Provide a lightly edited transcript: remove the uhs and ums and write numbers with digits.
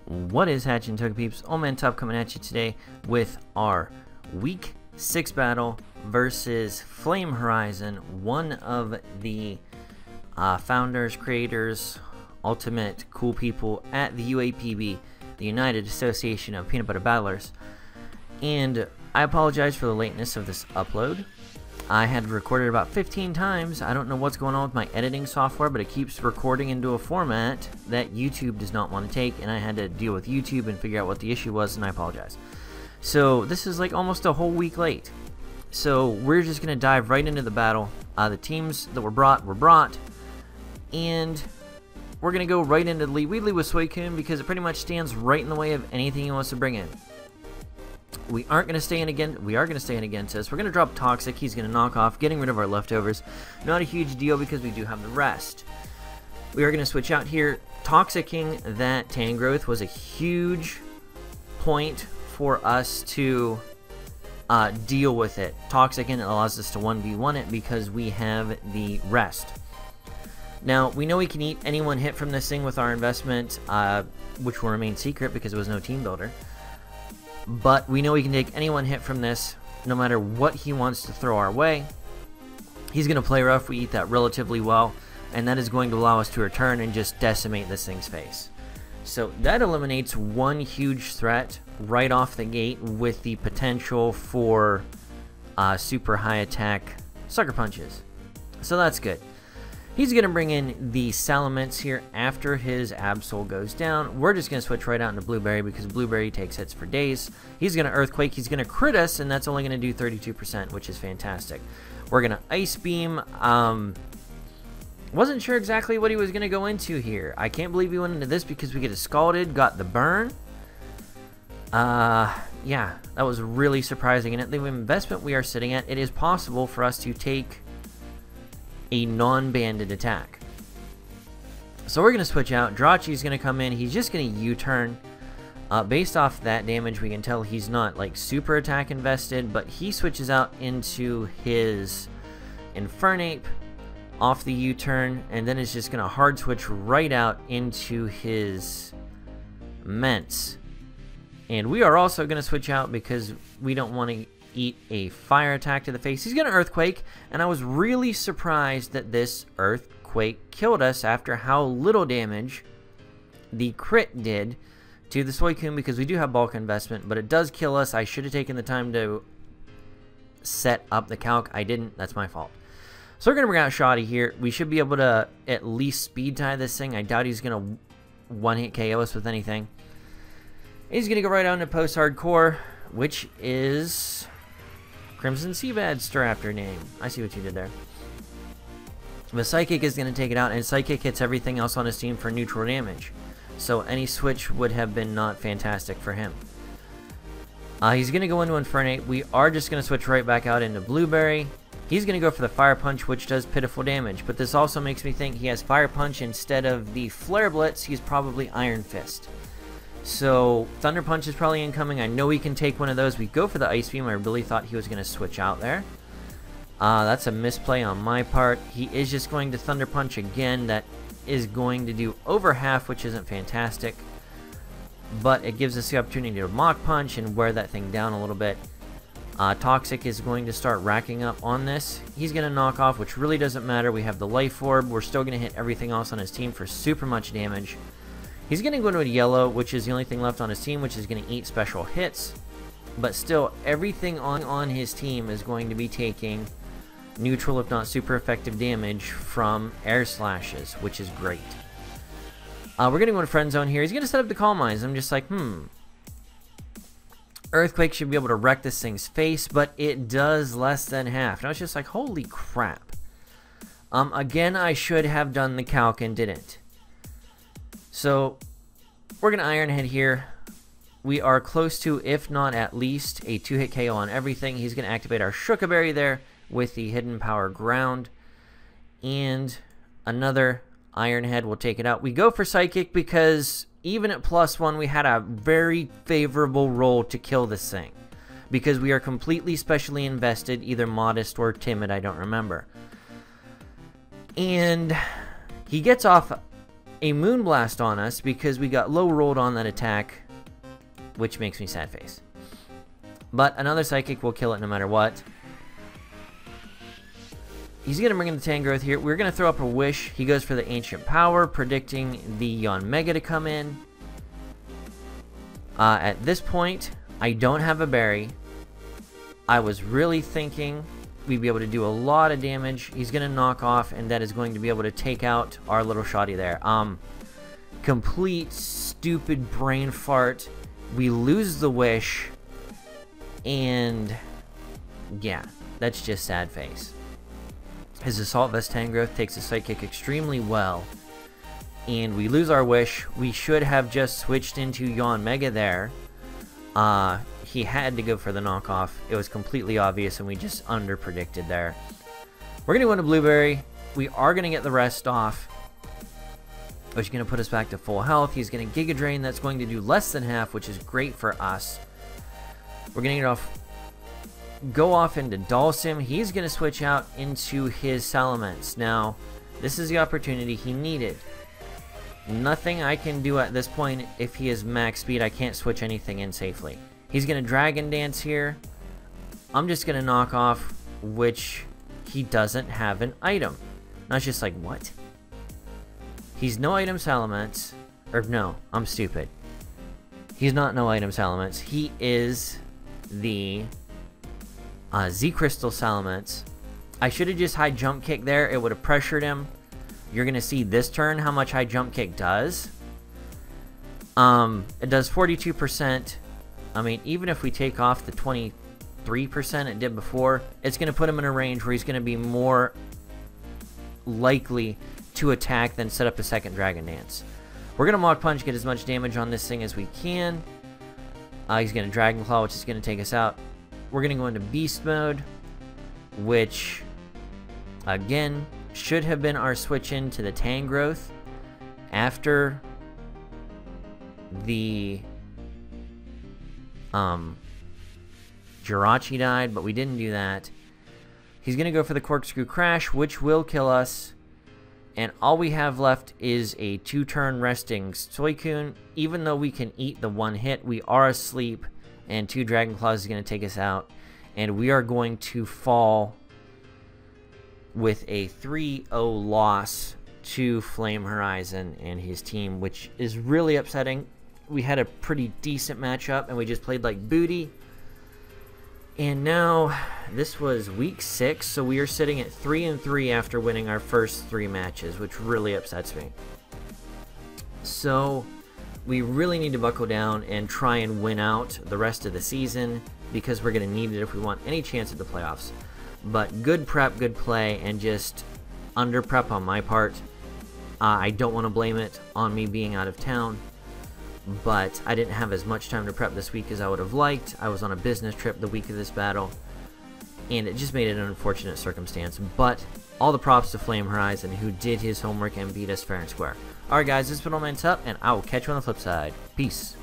What is hatching, Token Peeps? Old Man Top coming at you today with our Week 6 battle versus Flame Horizon, one of the founders, creators, ultimate cool people at the UAPB, the United Association of Peanut Butter Battlers. And I apologize for the lateness of this upload. I had recorded about 15 times. I don't know what's going on with my editing software, but it keeps recording into a format that YouTube does not want to take, and I had to deal with YouTube and figure out what the issue was, and I apologize. So this is like almost a whole week late. So we're just going to dive right into the battle. The teams that were brought, and we're going to go right into the lead. We lead with Suicune because it pretty much stands right in the way of anything he wants to bring in. We aren't going to stay in again. We are going to stay in against us. We're going to drop Toxic. He's going to knock off, getting rid of our leftovers. Not a huge deal because we do have the rest. We are going to switch out here. Toxicking that Tangrowth was a huge point for us to deal with it. Toxicking allows us to 1v1 it because we have the rest. Now, we know we can eat any one hit from this thing with our investment, which will remain secret because it was no team builder. But we know we can take any one hit from this, no matter what he wants to throw our way. He's going to play rough. We eat that relatively well, and that is going to allow us to return and just decimate this thing's face. So that eliminates one huge threat right off the gate with the potential for super high attack sucker punches. So that's good. He's going to bring in the Salamence here after his Absol goes down. We're just going to switch right out into Blueberry because Blueberry takes hits for days. He's going to Earthquake. He's going to crit us, and that's only going to do 32%, which is fantastic. We're going to Ice Beam. Wasn't sure exactly what he was going to go into here. I can't believe he went into this because we get a Scalded, got the burn. Yeah, that was really surprising. And at the investment we are sitting at, it is possible for us to take a non-banded attack. So we're going to switch out. Drachi's going to come in. He's just going to U-turn. Based off that damage, we can tell he's not like super attack invested, but he switches out into his Infernape off the U-turn, and then it's just going to hard switch right out into his Mence. And we are also going to switch out because we don't want to eat a fire attack to the face. He's going to Earthquake, and I was really surprised that this Earthquake killed us after how little damage the crit did to the Suicune, because we do have bulk investment, but it does kill us. I should have taken the time to set up the calc. I didn't. That's my fault. So we're going to bring out Shoddy here. We should be able to at least speed tie this thing. I doubt he's going to one-hit KO us with anything. He's going to go right on to post-hardcore, which is Crimson Seabad's Staraptor name. I see what you did there. But Psychic is going to take it out, and Psychic hits everything else on his team for neutral damage. So any switch would have been not fantastic for him. He's going to go into Infernape. We are just going to switch right back out into Blueberry. He's going to go for the Fire Punch, which does pitiful damage. But this also makes me think he has Fire Punch instead of the Flare Blitz. He's probably Iron Fist. So Thunder Punch is probably incoming. I know he can take one of those. We go for the Ice Beam. I really thought he was going to switch out there. That's a misplay on my part. He is just going to Thunder Punch again. That is going to do over half, which isn't fantastic. But it gives us the opportunity to Mach Punch and wear that thing down a little bit. Toxic is going to start racking up on this. He's going to knock off, which really doesn't matter. We have the Life Orb. We're still going to hit everything else on his team for super much damage. He's going to go into a yellow, which is the only thing left on his team, which is going to eat special hits. But still, everything on his team is going to be taking neutral, if not super effective damage from air slashes, which is great. We're going to go into Friend Zone here. He's going to set up the Calm Mines. I'm just like, Earthquake should be able to wreck this thing's face, but it does less than half. And I was just like, holy crap. Again, I should have done the calc and didn't. So, we're going to Iron Head here. We are close to, if not at least, a 2-hit KO on everything. He's going to activate our Shuka Berry there with the Hidden Power Ground. And another Iron Head will take it out. We go for Psychic because even at +1, we had a very favorable roll to kill this thing. Because we are completely specially invested, either Modest or Timid, I don't remember. And he gets off a Moonblast on us because we got low rolled on that attack, which makes me sad face. But another Psychic will kill it no matter what. He's going to bring in the Tangrowth here. We're going to throw up a Wish. He goes for the Ancient Power, predicting the Yanmega to come in. At this point, I don't have a Berry. I was really thinking we'd be able to do a lot of damage. He's going to knock off, and that is going to be able to take out our little shotty there. Complete stupid brain fart. We lose the Wish, and yeah, that's just sad face. His Assault Vest Tangrowth takes a Psychic extremely well, and we lose our Wish. We should have just switched into Yanmega there. He had to go for the knockoff. It was completely obvious, and we just under-predicted there. We're going to go into Blueberry. We are going to get the rest off, which is going to put us back to full health. He's going to Giga Drain. That's going to do less than half, which is great for us. We're going to go off into Dhalsim. He's going to switch out into his Salamence. Now, this is the opportunity he needed. Nothing I can do at this point. If he is max speed, I can't switch anything in safely. He's going to Dragon Dance here. I'm just going to knock off, which he doesn't have an item. And I was just like, what? He's no item Salamence. Or no, I'm stupid. He's not no item Salamence. He is the Z-Crystal Salamence. I should have just high jump kick there. It would have pressured him. You're going to see this turn how much high jump kick does. It does 42%. I mean, even if we take off the 23% it did before, it's going to put him in a range where he's going to be more likely to attack than set up a second Dragon Dance. We're going to Mach Punch, get as much damage on this thing as we can. He's going to Dragon Claw, which is going to take us out. We're going to go into Beast Mode, which, again, should have been our switch into the Tangrowth after the Jirachi died, but we didn't do that. He's going to go for the Corkscrew Crash, which will kill us. And all we have left is a 2-turn resting Suicune. Even though we can eat the 1 hit, we are asleep, and 2 Dragon Claws is going to take us out. And we are going to fall with a 3-0 loss to Flame Horizon and his team, which is really upsetting. We had a pretty decent matchup, and we just played like booty. And now, this was week 6, so we are sitting at 3-3 after winning our first 3 matches, which really upsets me. So, we really need to buckle down and try and win out the rest of the season, because we're going to need it if we want any chance at the playoffs. But good prep, good play, and just under prep on my part. I don't want to blame it on me being out of town, but I didn't have as much time to prep this week as I would have liked. I was on a business trip the week of this battle, and it just made it an unfortunate circumstance. But all the props to Flame Horizon, who did his homework and beat us fair and square. Alright guys, this has been All Man's Up, and I will catch you on the flip side. Peace.